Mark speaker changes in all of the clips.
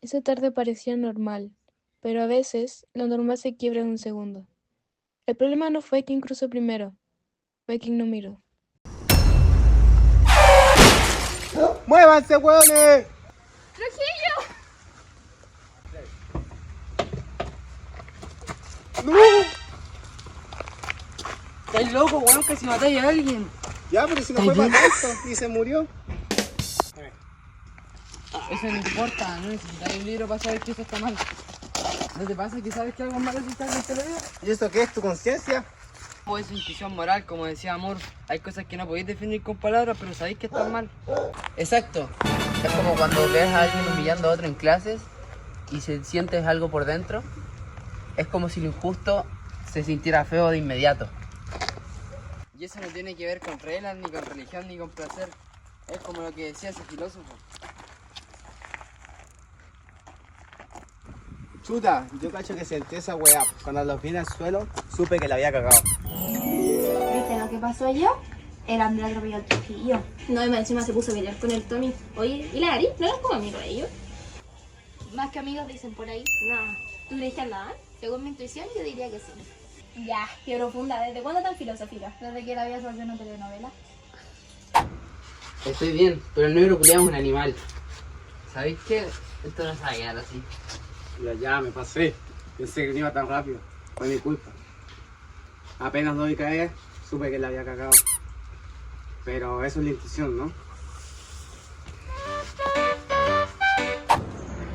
Speaker 1: Esa tarde parecía normal, pero a veces lo normal se quiebra en un segundo. El problema no fue quién cruzó primero, fue quién no miró.
Speaker 2: ¡Muévanse, hueones! ¡No!
Speaker 3: ¿Estás loco, weón? Que si matáis a alguien.
Speaker 2: Ya, pero si no
Speaker 3: ¿Estás
Speaker 2: fue para
Speaker 3: bien?
Speaker 2: tanto y se murió.
Speaker 3: Eso no importa, no necesitas un libro para saber que eso está mal. ¿No te pasa que sabes que algo malo si alguien te lo diga?
Speaker 2: ¿Y eso qué es tu conciencia?
Speaker 3: O es intuición moral, como decía Amor. Hay cosas que no podéis definir con palabras, pero sabéis que están mal. Exacto. Es como cuando ves a alguien humillando a otro en clases y se sientes algo por dentro. Es como si lo injusto se sintiera feo de inmediato. Y eso no tiene que ver con reglas, ni con religión, ni con placer. Es como lo que decía ese filósofo.
Speaker 2: Chuta, yo cacho que sentí esa weá. Cuando los vi en el suelo, supe que la había cagado.
Speaker 4: ¿Viste lo que pasó ayer? El Andrés atropelló al Trujillo. No, y más encima se puso a pelear con el Tommy. Oye, ¿y la Ari? ¿No eran como amigos ellos? Más que amigos dicen por ahí. No. ¿Tú crees que andaban? Según mi intuición, yo diría que sí. Ya, qué profunda. ¿Desde cuándo tan filosófica? Desde que la había sobre una telenovela.
Speaker 3: Estoy bien, pero el negro culiado es un animal. ¿Sabéis qué? Esto no se va a quedar así.
Speaker 2: Ya, me pasé. Pensé que no iba tan rápido. Fue mi culpa. Apenas lo vi caer, supe que la había cagado. Pero eso es la intuición, ¿no?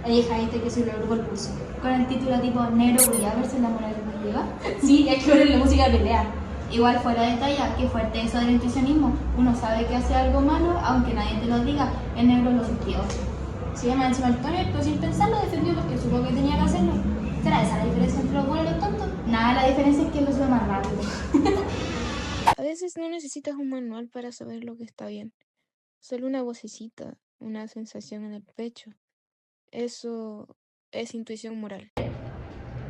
Speaker 4: Oye, hija, ¿viste que se logró el curso? Con el título tipo Negro Culiado versus la moral griega. Sí, es que ahora en la música pelea. Igual fuera de talla, qué fuerte eso del intuicionismo. Uno sabe que hace algo malo, aunque nadie te lo diga. El negro lo sintió. Se llama encima el Tony, pero sin pensarlo defendió porque supo que tenía que hacerlo. ¿Será esa la diferencia entre los buenos y los tontos? Nada, la diferencia es que él lo sube más rápido.
Speaker 1: A veces no necesitas un manual para saber lo que está bien, solo una vocecita, una sensación en el pecho. Eso es intuición moral.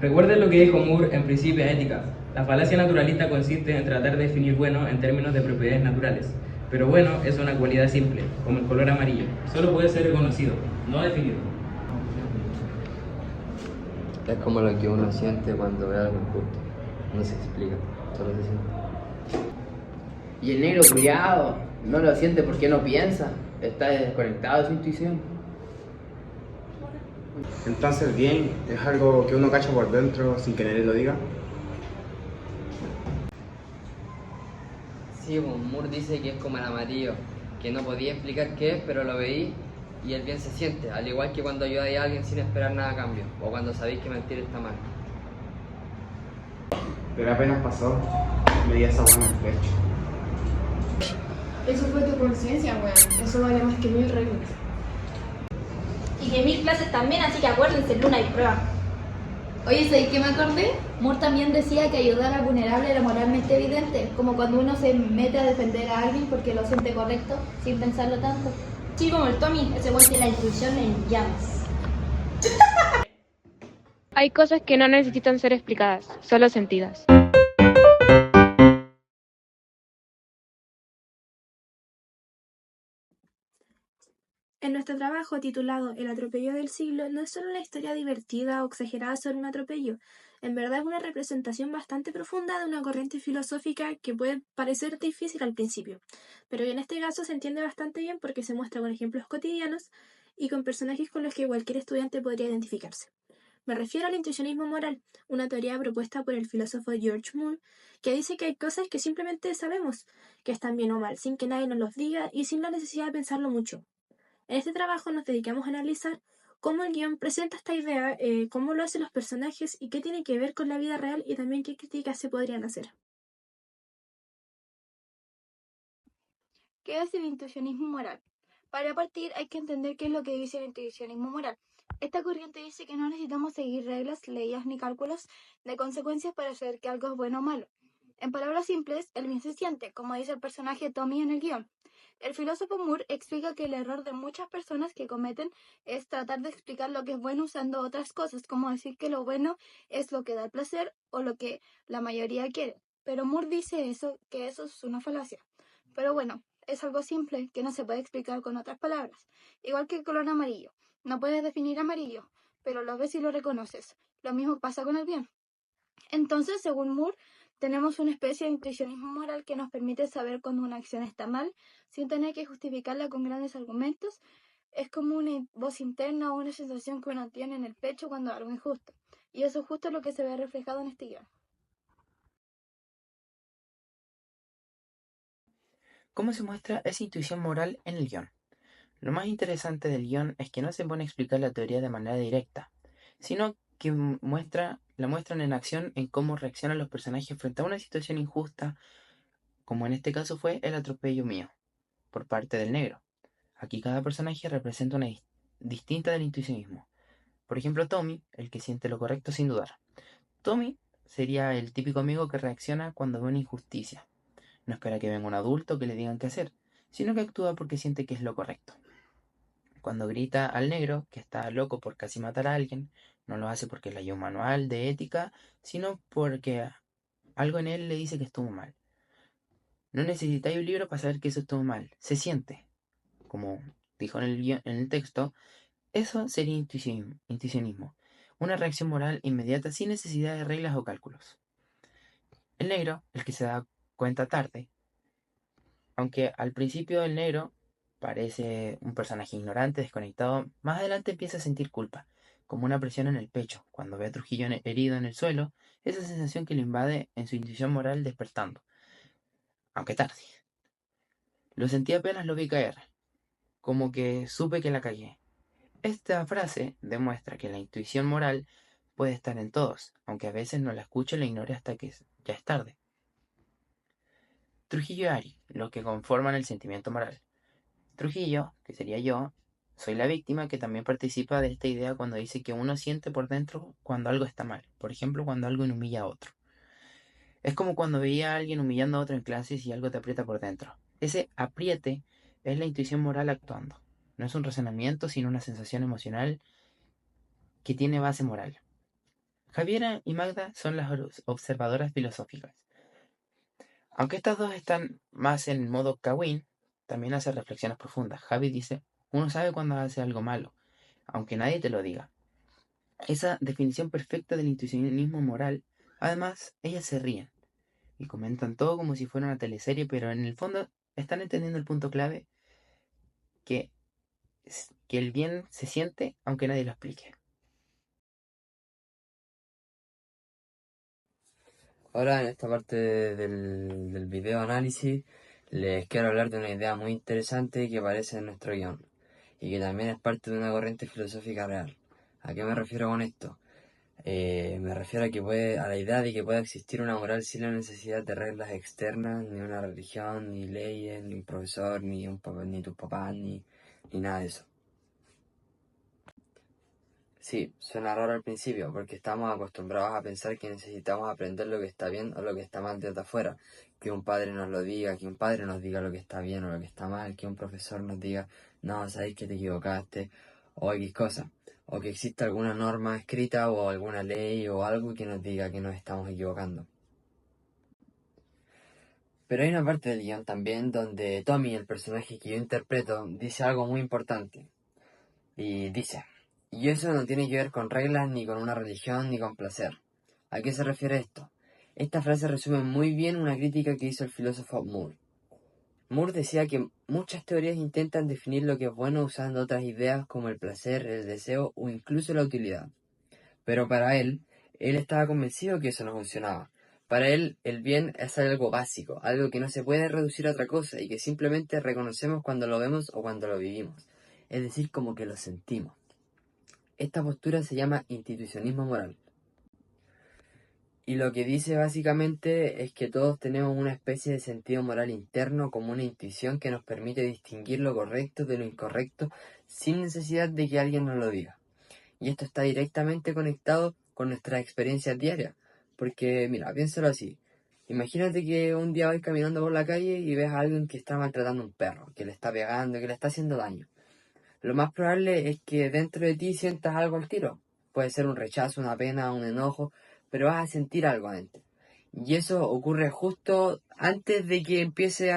Speaker 5: Recuerden lo que dijo Moore en Principios Ética. La falacia naturalista consiste en tratar de definir bueno en términos de propiedades naturales. Pero bueno es una cualidad simple, como el color amarillo. Solo puede ser reconocido, no definido.
Speaker 3: Es como lo que uno siente cuando ve algo injusto. No se explica, solo se siente. Y el negro culiado no lo siente porque no piensa. Está desconectado de su intuición.
Speaker 2: Entonces el bien es algo que uno cacha por dentro sin que nadie lo diga.
Speaker 3: Sí, pues, Moore dice que es como el amarillo, que no podía explicar qué es, pero lo veí y el bien se siente, al igual que cuando ayudáis a alguien sin esperar nada a cambio, o cuando sabéis que mentir está mal.
Speaker 2: Pero apenas pasó, me di esa buena en el pecho.
Speaker 6: Eso fue tu conciencia, weón. Eso vale más que 1000 reglas.
Speaker 4: Y que 1000 clases también, así que acuérdense, Luna y prueba. Oye, ¿sabes qué me acordé? Moore también decía que ayudar al vulnerable era moralmente evidente, como cuando uno se mete a defender a alguien porque lo siente correcto, sin pensarlo tanto. Sí, como el Tommy, ese güey tiene la intuición en llamas.
Speaker 1: Hay cosas que no necesitan ser explicadas, solo sentidas.
Speaker 7: En nuestro trabajo titulado El atropello del siglo no es solo una historia divertida o exagerada sobre un atropello, en verdad es una representación bastante profunda de una corriente filosófica que puede parecer difícil al principio, pero en este caso se entiende bastante bien porque se muestra con ejemplos cotidianos y con personajes con los que cualquier estudiante podría identificarse. Me refiero al intuicionismo moral, una teoría propuesta por el filósofo George Moore, que dice que hay cosas que simplemente sabemos que están bien o mal, sin que nadie nos los diga y sin la necesidad de pensarlo mucho. En este trabajo nos dedicamos a analizar cómo el guión presenta esta idea, cómo lo hacen los personajes y qué tiene que ver con la vida real y también qué críticas se podrían hacer.
Speaker 4: ¿Qué es el intuicionismo moral? Para partir hay que entender qué es lo que dice el intuicionismo moral. Esta corriente dice que no necesitamos seguir reglas, leyes ni cálculos de consecuencias para saber que algo es bueno o malo. En palabras simples, el bien se siente, como dice el personaje Tommy en el guión. El filósofo Moore explica que el error de muchas personas que cometen es tratar de explicar lo que es bueno usando otras cosas, como decir que lo bueno es lo que da placer o lo que la mayoría quiere. Pero Moore dice que eso es una falacia. Pero bueno, es algo simple que no se puede explicar con otras palabras, igual que el color amarillo. No puedes definir amarillo, pero lo ves y lo reconoces. Lo mismo pasa con el bien. Entonces, según Moore, tenemos una especie de intuicionismo moral que nos permite saber cuando una acción está mal sin tener que justificarla con grandes argumentos. Es como una voz interna o una sensación que uno tiene en el pecho cuando algo es injusto. Y eso es justo lo que se ve reflejado en este guión.
Speaker 8: ¿Cómo se muestra esa intuición moral en el guión? Lo más interesante del guión es que no se pone a explicar la teoría de manera directa, sino que la muestran en acción en cómo reaccionan los personajes frente a una situación injusta, como en este caso fue el atropello mío, por parte del negro. Aquí cada personaje representa una distinta del intuicionismo. Por ejemplo, Tommy, el que siente lo correcto sin dudar. Tommy sería el típico amigo que reacciona cuando ve una injusticia. No espera que venga un adulto que le digan qué hacer, sino que actúa porque siente que es lo correcto. Cuando grita al negro, que está loco por casi matar a alguien, no lo hace porque leyó un manual de ética, sino porque algo en él le dice que estuvo mal. No necesitáis un libro para saber que eso estuvo mal, se siente. Como dijo en el texto, eso sería intuicionismo, una reacción moral inmediata sin necesidad de reglas o cálculos. El negro, el que se da cuenta tarde, aunque al principio el negro parece un personaje ignorante, desconectado, más adelante empieza a sentir culpa, como una presión en el pecho, cuando ve a Trujillo herido en el suelo, esa sensación que lo invade en su intuición moral despertando, aunque tarde. Lo sentí apenas lo vi caer, como que supe que la cagué. Esta frase demuestra que la intuición moral puede estar en todos, aunque a veces no la escuche o la ignore hasta que ya es tarde. Trujillo y Ari, los que conforman el sentimiento moral. Trujillo, que sería yo, soy la víctima que también participa de esta idea cuando dice que uno siente por dentro cuando algo está mal, por ejemplo cuando algo humilla a otro. Es como cuando veía a alguien humillando a otro en clases y algo te aprieta por dentro. Ese apriete es la intuición moral actuando. No es un razonamiento, sino una sensación emocional que tiene base moral. Javiera y Magda son las observadoras filosóficas. Aunque estas dos están más en modo Kawin, también hace reflexiones profundas. Javi dice, uno sabe cuando hace algo malo, aunque nadie te lo diga. Esa definición perfecta del intuicionismo moral, además, ellas se ríen y comentan todo como si fuera una teleserie, pero en el fondo están entendiendo el punto clave que el bien se siente aunque nadie lo explique.
Speaker 3: Ahora en esta parte del video análisis les quiero hablar de una idea muy interesante que aparece en nuestro guión y que también es parte de una corriente filosófica real. ¿A qué me refiero con esto? Me refiero a la idea de que pueda existir una moral sin la necesidad de reglas externas, ni una religión, ni leyes, ni un profesor, ni tus papás, ni nada de eso. Sí, suena raro al principio, porque estamos acostumbrados a pensar que necesitamos aprender lo que está bien o lo que está mal desde afuera. Que un padre nos lo diga, que un padre nos diga lo que está bien o lo que está mal, que un profesor nos diga, no, sabéis que te equivocaste, o X cosa. O que exista alguna norma escrita o alguna ley o algo que nos diga que nos estamos equivocando. Pero hay una parte del guión también donde Tommy, el personaje que yo interpreto, dice algo muy importante. Y dice... Y eso no tiene que ver con reglas, ni con una religión, ni con placer. ¿A qué se refiere esto? Esta frase resume muy bien una crítica que hizo el filósofo Moore. Moore decía que muchas teorías intentan definir lo que es bueno usando otras ideas como el placer, el deseo o incluso la utilidad. Pero para él estaba convencido que eso no funcionaba. Para él, el bien es algo básico, algo que no se puede reducir a otra cosa y que simplemente reconocemos cuando lo vemos o cuando lo vivimos. Es decir, como que lo sentimos. Esta postura se llama institucionismo moral. Y lo que dice básicamente es que todos tenemos una especie de sentido moral interno como una intuición que nos permite distinguir lo correcto de lo incorrecto sin necesidad de que alguien nos lo diga. Y esto está directamente conectado con nuestras experiencias diarias. Porque, mira, piénsalo así. Imagínate que un día vais caminando por la calle y ves a alguien que está maltratando a un perro, que le está pegando, que le está haciendo daño. Lo más probable es que dentro de ti sientas algo al tiro. Puede ser un rechazo, una pena, un enojo, pero vas a sentir algo adentro. Y eso ocurre justo antes de que empecé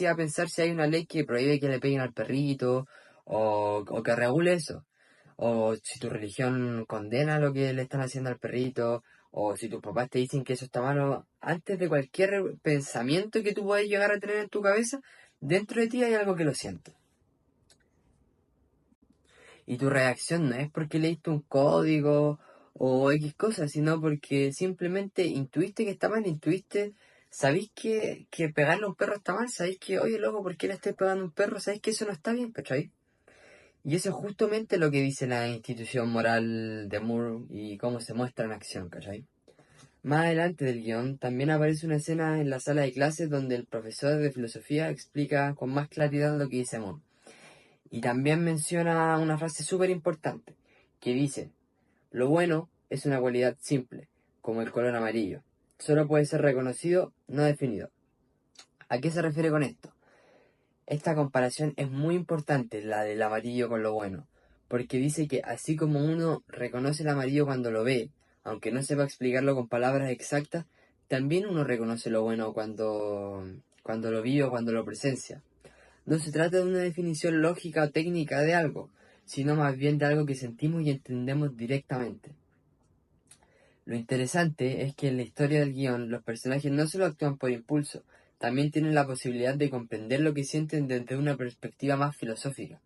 Speaker 3: a pensar si hay una ley que prohíbe que le peguen al perrito o que regule eso. o si tu religión condena lo que le están haciendo al perrito, o si tus papás te dicen que eso está malo, antes de cualquier pensamiento que tú puedas llegar a tener en tu cabeza, dentro de ti hay algo que lo siente. Y tu reacción no es porque leíste un código o X cosas, sino porque simplemente intuiste que está mal, sabéis que pegarle a un perro está mal, sabéis que, oye loco, ¿por qué le estoy pegando a un perro? Sabéis que eso no está bien, ¿cachai? Y eso es justamente lo que dice la institución moral de Moore y cómo se muestra en acción, ¿cachai? Más adelante del guión también aparece una escena en la sala de clases donde el profesor de filosofía explica con más claridad lo que dice Moore. Y también menciona una frase súper importante, que dice, lo bueno es una cualidad simple, como el color amarillo. Solo puede ser reconocido, no definido. ¿A qué se refiere con esto? Esta comparación es muy importante, la del amarillo con lo bueno, porque dice que así como uno reconoce el amarillo cuando lo ve, aunque no sepa explicarlo con palabras exactas, también uno reconoce lo bueno cuando lo vive o cuando lo presencia. No se trata de una definición lógica o técnica de algo, sino más bien de algo que sentimos y entendemos directamente. Lo interesante es que en la historia del guión los personajes no solo actúan por impulso, también tienen la posibilidad de comprender lo que sienten desde una perspectiva más filosófica.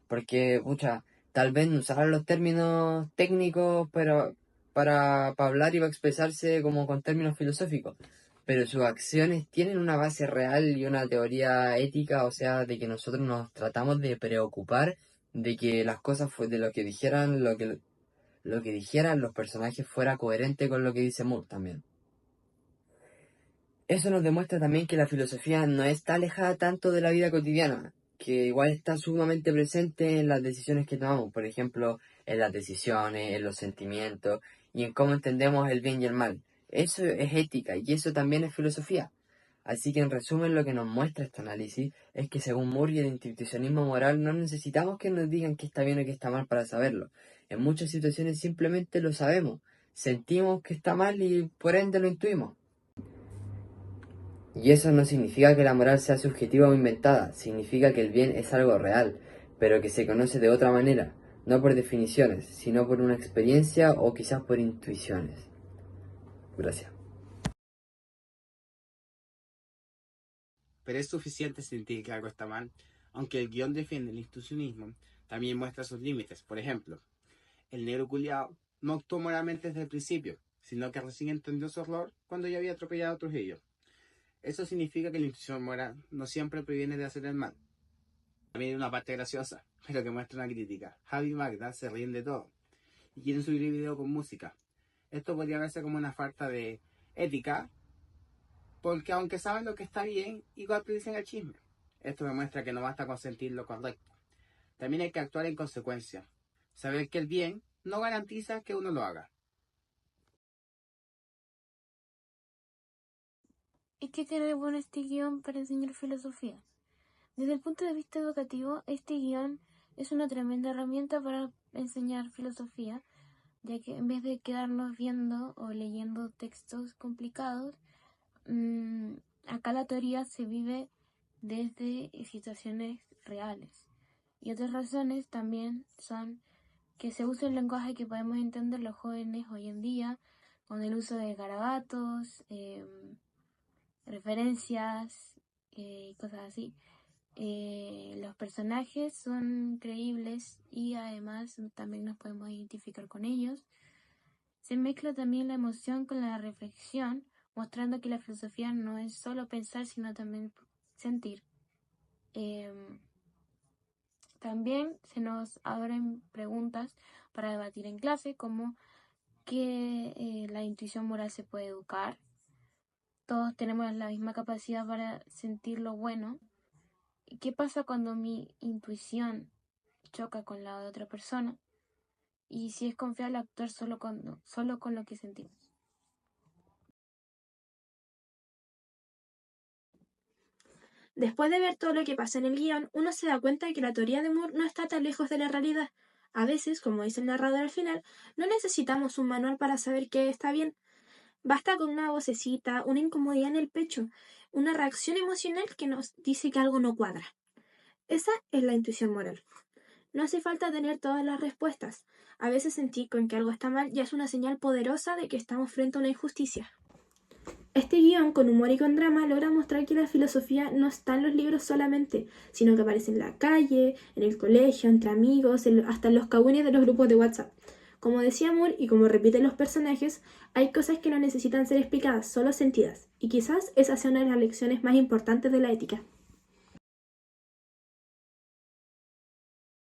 Speaker 3: Porque, pucha, tal vez no usaron los términos técnicos para hablar y para expresarse como con términos filosóficos, pero sus acciones tienen una base real y una teoría ética, o sea, de que nosotros nos tratamos de preocupar de que las cosas de lo que dijeran, lo que dijeran los personajes fuera coherente con lo que dice Moore también. Eso nos demuestra también que la filosofía no está alejada tanto de la vida cotidiana, que igual está sumamente presente en las decisiones que tomamos, por ejemplo, en las decisiones, en los sentimientos y en cómo entendemos el bien y el mal. Eso es ética y eso también es filosofía. Así que en resumen lo que nos muestra este análisis es que según Moore y el institucionismo moral no necesitamos que nos digan qué está bien o qué está mal para saberlo. En muchas situaciones simplemente lo sabemos, sentimos que está mal y por ende lo intuimos. Y eso no significa que la moral sea subjetiva o inventada, significa que el bien es algo real, pero que se conoce de otra manera, no por definiciones, sino por una experiencia o quizás por intuiciones. Gracias.
Speaker 2: Pero es suficiente sentir que algo está mal, aunque el guión defiende el institucionismo, también muestra sus límites. Por ejemplo, el negro culiao no actuó moralmente desde el principio, sino que recién entendió su error cuando ya había atropellado a Trujillo. Eso significa que la institución moral no siempre previene de hacer el mal. También hay una parte graciosa, pero que muestra una crítica. Javi y Magda se ríen de todo y quieren subir el video con música. Esto podría verse como una falta de ética, porque aunque saben lo que está bien, igual predicen el chisme. Esto demuestra que no basta con sentir lo correcto. También hay que actuar en consecuencia. Saber que el bien no garantiza que uno lo haga.
Speaker 1: ¿Y qué tiene de bueno este guión para enseñar filosofía? Desde el punto de vista educativo, este guión es una tremenda herramienta para enseñar filosofía, ya que en vez de quedarnos viendo o leyendo textos complicados, acá la teoría se vive desde situaciones reales. Y otras razones también son que se usa el lenguaje que podemos entender los jóvenes hoy en día, con el uso de garabatos, referencias y cosas así. Los personajes son creíbles y además también nos podemos identificar con ellos. Se mezcla también la emoción con la reflexión, mostrando que la filosofía no es solo pensar, sino también sentir. También se nos abren preguntas para debatir en clase, como que la intuición moral se puede educar. Todos tenemos la misma capacidad para sentir lo bueno. ¿Y qué pasa cuando mi intuición choca con la de otra persona? Y si es confiable actuar solo con lo que sentimos.
Speaker 7: Después de ver todo lo que pasa en el guión, uno se da cuenta de que la teoría de Moore no está tan lejos de la realidad. A veces, como dice el narrador al final, no necesitamos un manual para saber que está bien. Basta con una vocecita, una incomodidad en el pecho, una reacción emocional que nos dice que algo no cuadra. Esa es la intuición moral. No hace falta tener todas las respuestas. A veces sentir con que algo está mal ya es una señal poderosa de que estamos frente a una injusticia. Este guión, con humor y con drama, logra mostrar que la filosofía no está en los libros solamente, sino que aparece en la calle, en el colegio, entre amigos, hasta en los cagüines de los grupos de WhatsApp. Como decía Moore, y como repiten los personajes, hay cosas que no necesitan ser explicadas, solo sentidas, y quizás esa sea una de las lecciones más importantes de la ética.